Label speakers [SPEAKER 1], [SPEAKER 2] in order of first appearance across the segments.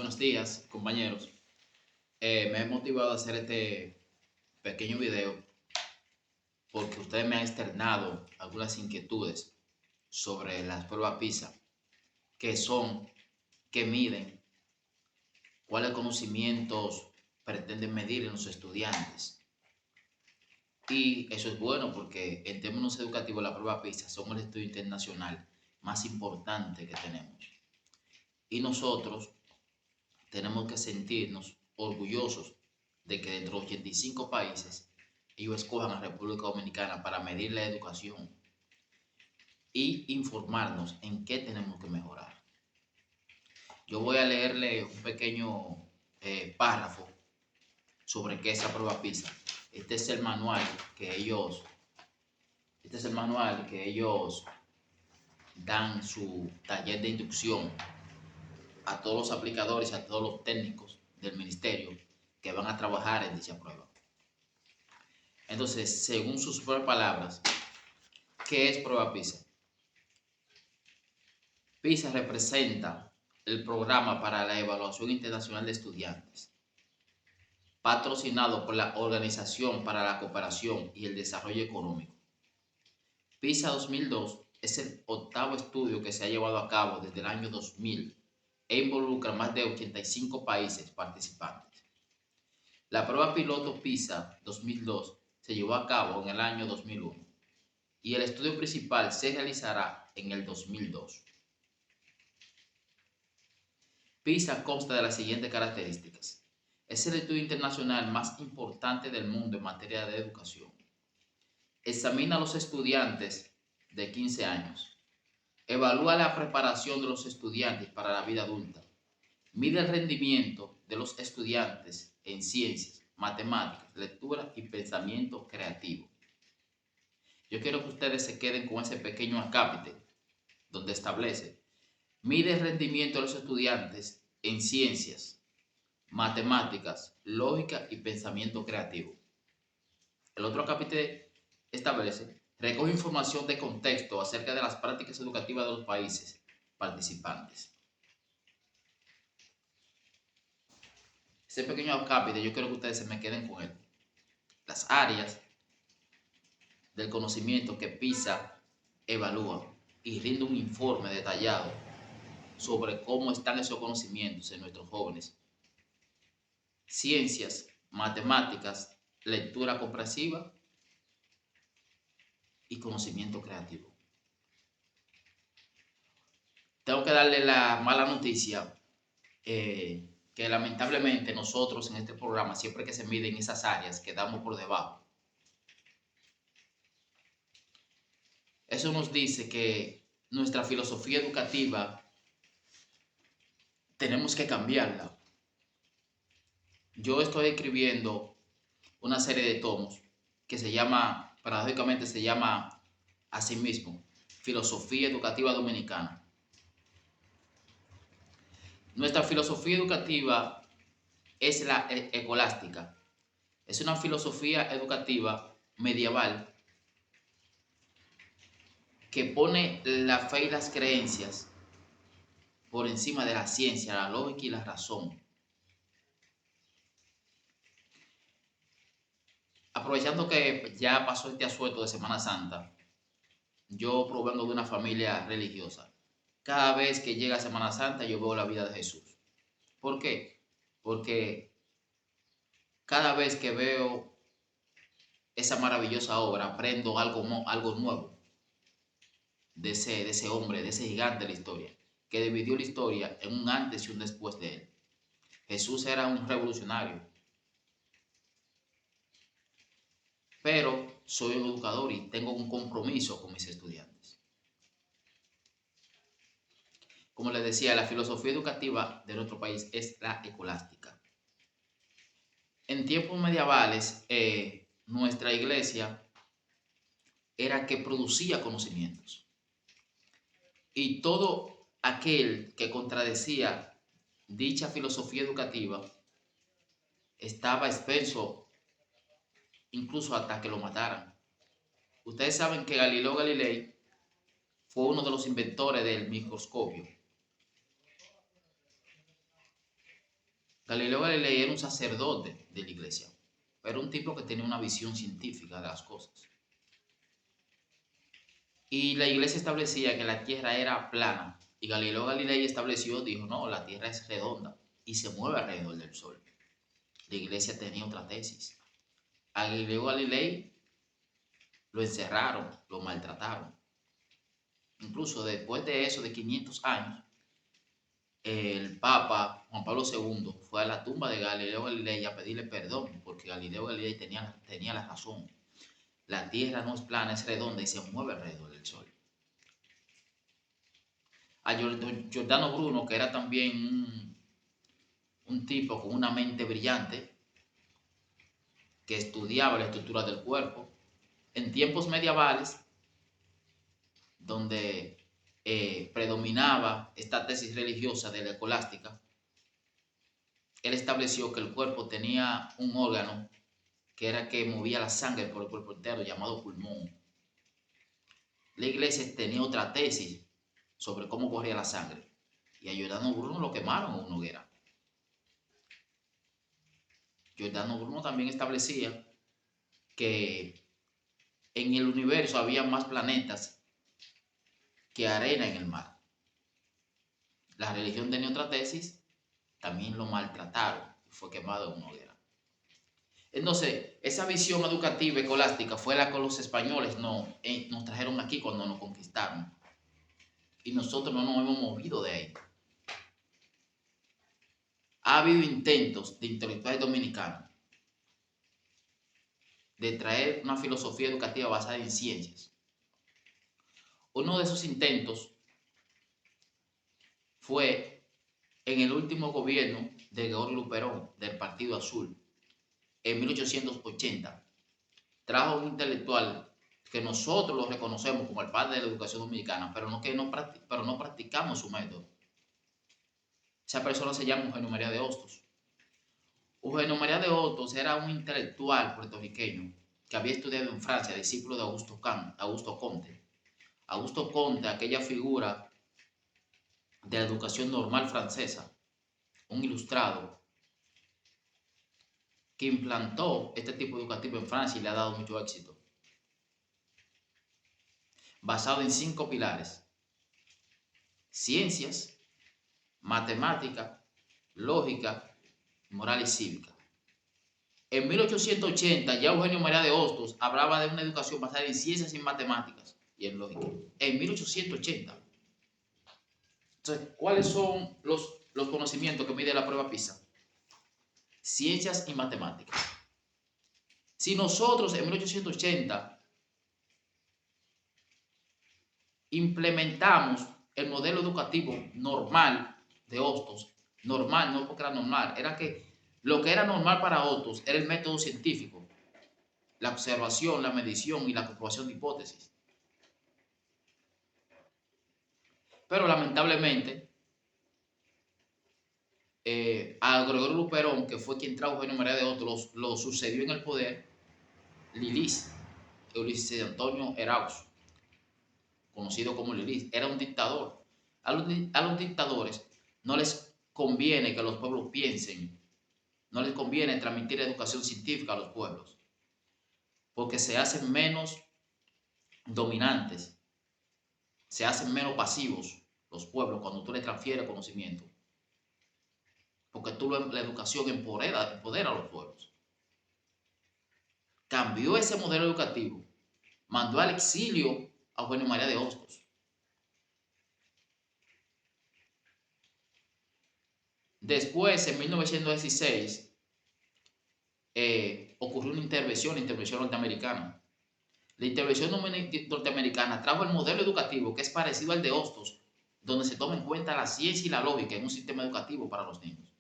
[SPEAKER 1] Buenos días, compañeros. Me he motivado a hacer este pequeño video porque ustedes me han externado algunas inquietudes sobre las pruebas PISA, qué son, qué miden, cuáles conocimientos pretenden medir en los estudiantes. Y eso es bueno porque en términos educativos la prueba PISA son el estudio internacional más importante que tenemos. Y nosotros tenemos que sentirnos orgullosos de que dentro de 85 países ellos escojan a República Dominicana para medir la educación y informarnos en qué tenemos que mejorar. Yo voy a leerle un pequeño párrafo sobre qué es la prueba PISA. Este es el manual que ellos dan su taller de inducción a todos los aplicadores, a todos los técnicos del ministerio que van a trabajar en dicha prueba. Entonces, según sus propias palabras, ¿qué es prueba PISA? PISA representa el programa para la evaluación internacional de estudiantes, patrocinado por la Organización para la Cooperación y el Desarrollo Económico. PISA 2002 es el octavo estudio que se ha llevado a cabo desde el año 2000 e involucra más de 85 países participantes. La prueba piloto PISA 2002 se llevó a cabo en el año 2001 y el estudio principal se realizará en el 2002. PISA consta de las siguientes características. Es el estudio internacional más importante del mundo en materia de educación. Examina a los estudiantes de 15 años. Evalúa la preparación de los estudiantes para la vida adulta. Mide el rendimiento de los estudiantes en ciencias, matemáticas, lectura y pensamiento creativo. Yo quiero que ustedes se queden con ese pequeño acápite donde establece: mide el rendimiento de los estudiantes en ciencias, matemáticas, lógica y pensamiento creativo. El otro acápite establece: recoge información de contexto acerca de las prácticas educativas de los países participantes. Ese pequeño acápite yo quiero que ustedes se me queden con él. Las áreas del conocimiento que PISA evalúa y rinde un informe detallado sobre cómo están esos conocimientos en nuestros jóvenes. Ciencias, matemáticas, lectura comprensiva y conocimiento creativo. Tengo que darle la mala noticia que lamentablemente nosotros en este programa, siempre que se miden esas áreas, quedamos por debajo. Eso nos dice que nuestra filosofía educativa tenemos que cambiarla. Yo estoy escribiendo una serie de tomos que paradójicamente se llama así mismo, Filosofía Educativa Dominicana. Nuestra filosofía educativa es la escolástica. Es una filosofía educativa medieval que pone la fe y las creencias por encima de la ciencia, la lógica y la razón. Aprovechando que ya pasó este asueto de Semana Santa, yo provengo de una familia religiosa. Cada vez que llega Semana Santa yo veo la vida de Jesús. ¿Por qué? Porque cada vez que veo esa maravillosa obra aprendo algo nuevo de ese hombre, de ese gigante de la historia, que dividió la historia en un antes y un después de él. Jesús era un revolucionario, pero soy un educador y tengo un compromiso con mis estudiantes. Como les decía, la filosofía educativa de nuestro país es la escolástica. En tiempos medievales, nuestra iglesia era que producía conocimientos. Y todo aquel que contradecía dicha filosofía educativa estaba expenso incluso hasta que lo mataran. Ustedes saben que Galileo Galilei fue uno de los inventores del microscopio. Galileo Galilei era un sacerdote de la iglesia, pero un tipo que tenía una visión científica de las cosas. Y la iglesia establecía que la tierra era plana. Y Galileo Galilei dijo, no, la tierra es redonda y se mueve alrededor del sol. La iglesia tenía otra tesis. A Galileo Galilei lo encerraron, lo maltrataron. Incluso después de eso, de 500 años, el Papa Juan Pablo II fue a la tumba de Galileo Galilei a pedirle perdón, porque Galileo Galilei tenía la razón. La tierra no es plana, es redonda y se mueve alrededor del sol. A Giordano Bruno, que era también un tipo con una mente brillante, que estudiaba la estructura del cuerpo, en tiempos medievales, donde predominaba esta tesis religiosa de la escolástica, él estableció que el cuerpo tenía un órgano que era que movía la sangre por el cuerpo entero, llamado pulmón. La iglesia tenía otra tesis sobre cómo corría la sangre, y a Giordano Bruno lo quemaron en una hoguera. Giordano Bruno también establecía que en el universo había más planetas que arena en el mar. La religión tenía otra tesis, también lo maltrataron y fue quemado en una hoguera. Entonces, esa visión educativa escolástica fue la que los españoles nos trajeron aquí cuando nos conquistaron. Y nosotros no nos hemos movido de ahí. Ha habido intentos de intelectuales dominicanos de traer una filosofía educativa basada en ciencias. Uno de esos intentos fue en el último gobierno de Gregorio Luperón, del Partido Azul, en 1880. Trajo un intelectual que nosotros lo reconocemos como el padre de la educación dominicana, pero no practicamos su método. Esa persona se llama Eugenio María de Hostos. Eugenio María de Hostos era un intelectual puertorriqueño que había estudiado en Francia, discípulo de Augusto Comte. Augusto Comte, aquella figura de la educación normal francesa, un ilustrado que implantó este tipo educativo en Francia y le ha dado mucho éxito. Basado en 5 pilares: ciencias, matemática, lógica, moral y cívica. En 1880 ya Eugenio María de Hostos hablaba de una educación basada en ciencias y matemáticas y en lógica. En 1880. Entonces, ¿cuáles son los conocimientos que mide la prueba PISA? Ciencias y matemáticas. Si nosotros en 1880 implementamos el modelo educativo normal de Hostos, normal no porque era normal, era que lo que era normal para Hostos era el método científico, la observación, la medición y la comprobación de hipótesis. Pero lamentablemente, a Gregorio Luperón, que fue quien trajo a Eugenio María de Hostos, lo sucedió en el poder Lilis, Ulises Antonio Erauz, conocido como Lilis. Era un dictador. A los dictadores no les conviene que los pueblos piensen, no les conviene transmitir educación científica a los pueblos, porque se hacen menos dominantes, se hacen menos pasivos los pueblos cuando tú les transfieres conocimiento, porque la educación empodera a los pueblos. Cambió ese modelo educativo, mandó al exilio a Eugenio María de Hostos. Después, en 1916, ocurrió una intervención norteamericana. La intervención norteamericana trajo el modelo educativo que es parecido al de Hostos, donde se toma en cuenta la ciencia y la lógica en un sistema educativo para los niños.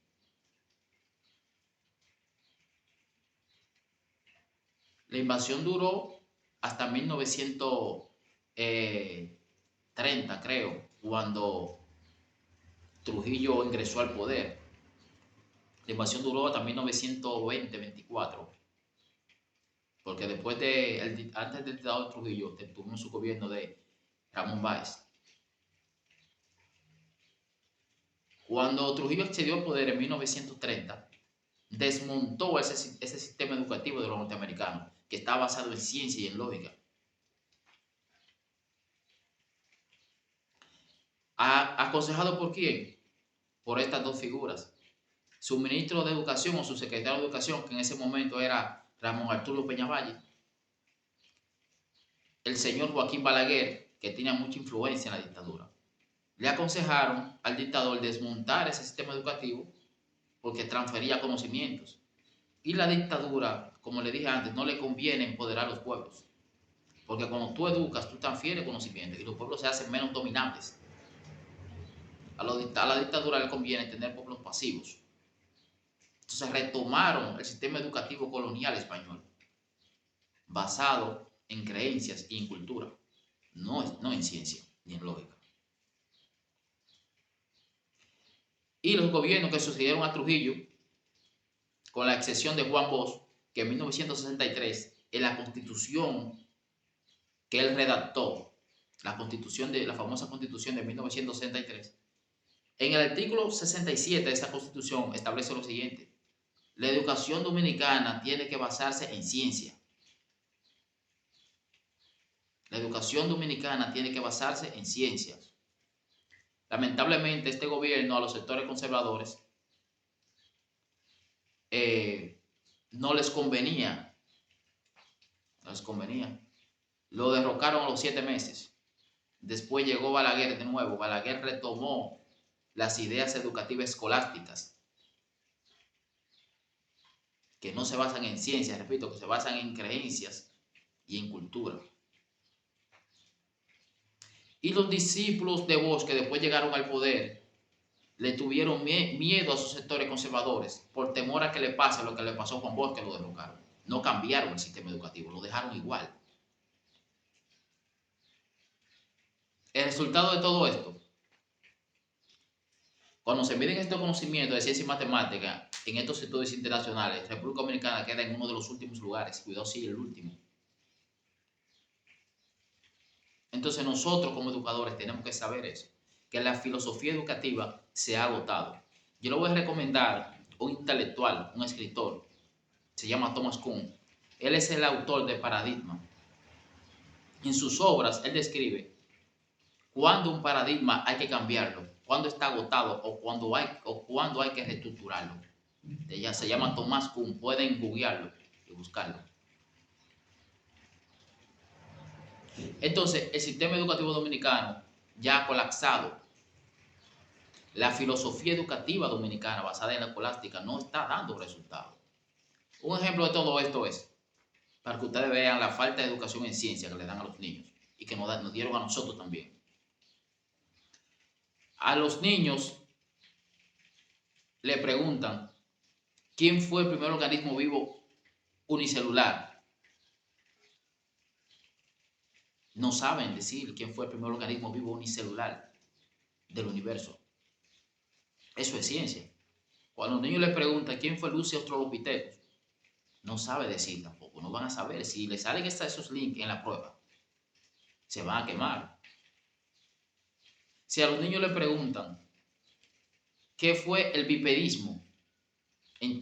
[SPEAKER 1] La invasión duró hasta 1930, creo, cuando Trujillo ingresó al poder. La invasión duró hasta 1920-24, porque antes del dictador de Trujillo, tuvo su gobierno de Ramón Báez. Cuando Trujillo accedió al poder en 1930, desmontó ese sistema educativo de los norteamericanos, que está basado en ciencia y en lógica. ¿Aconsejado por quién? Por estas dos figuras. Su ministro de Educación o su secretario de Educación, que en ese momento era Ramón Arturo Peñavalle, el señor Joaquín Balaguer, que tenía mucha influencia en la dictadura. Le aconsejaron al dictador desmontar ese sistema educativo porque transfería conocimientos. Y la dictadura, como le dije antes, no le conviene empoderar a los pueblos. Porque cuando tú educas, tú transfieres conocimientos y los pueblos se hacen menos dominantes. A la dictadura le conviene tener pueblos pasivos. Entonces retomaron el sistema educativo colonial español, basado en creencias y en cultura, no en ciencia ni en lógica. Y los gobiernos que sucedieron a Trujillo, con la excepción de Juan Bosch, que en 1963, en la constitución que él redactó, la famosa constitución de 1963, en el artículo 67 de esa constitución establece lo siguiente: la educación dominicana tiene que basarse en ciencia. La educación dominicana tiene que basarse en ciencias. Lamentablemente, este gobierno a los sectores conservadores no les convenía. Lo derrocaron a los 7 meses. Después llegó Balaguer de nuevo. Balaguer retomó las ideas educativas escolásticas, que no se basan en ciencias, repito, que se basan en creencias y en cultura. Y los discípulos de Bosch, que después llegaron al poder, le tuvieron miedo a sus sectores conservadores por temor a que le pase lo que le pasó a Juan Bosch, que lo derrocaron. No cambiaron el sistema educativo, lo dejaron igual. El resultado de todo esto, cuando se miden estos conocimientos de ciencia y matemática en estos estudios internacionales, República Dominicana queda en uno de los últimos lugares, cuidado si el último. Entonces nosotros como educadores tenemos que saber eso, que la filosofía educativa se ha agotado. Yo le voy a recomendar un intelectual, un escritor, se llama Thomas Kuhn. Él es el autor de Paradigma. En sus obras él describe cuándo un paradigma hay que cambiarlo, cuándo está agotado o cuándo hay que reestructurarlo. Ella se llama Thomas Kuhn, pueden googlearlo y buscarlo. Entonces, el sistema educativo dominicano ya ha colapsado. La filosofía educativa dominicana basada en la escolástica no está dando resultados. Un ejemplo de todo esto es, para que ustedes vean la falta de educación en ciencia que le dan a los niños y que nos dieron a nosotros también. A los niños le preguntan quién fue el primer organismo vivo unicelular. No saben decir quién fue el primer organismo vivo unicelular del universo. Eso es ciencia. Cuando los niños les preguntan quién fue Lucy Australopithecus, no sabe decir tampoco. No van a saber. Si les salen esos links en la prueba, se van a quemar. Si a los niños les preguntan qué fue el bipedismo en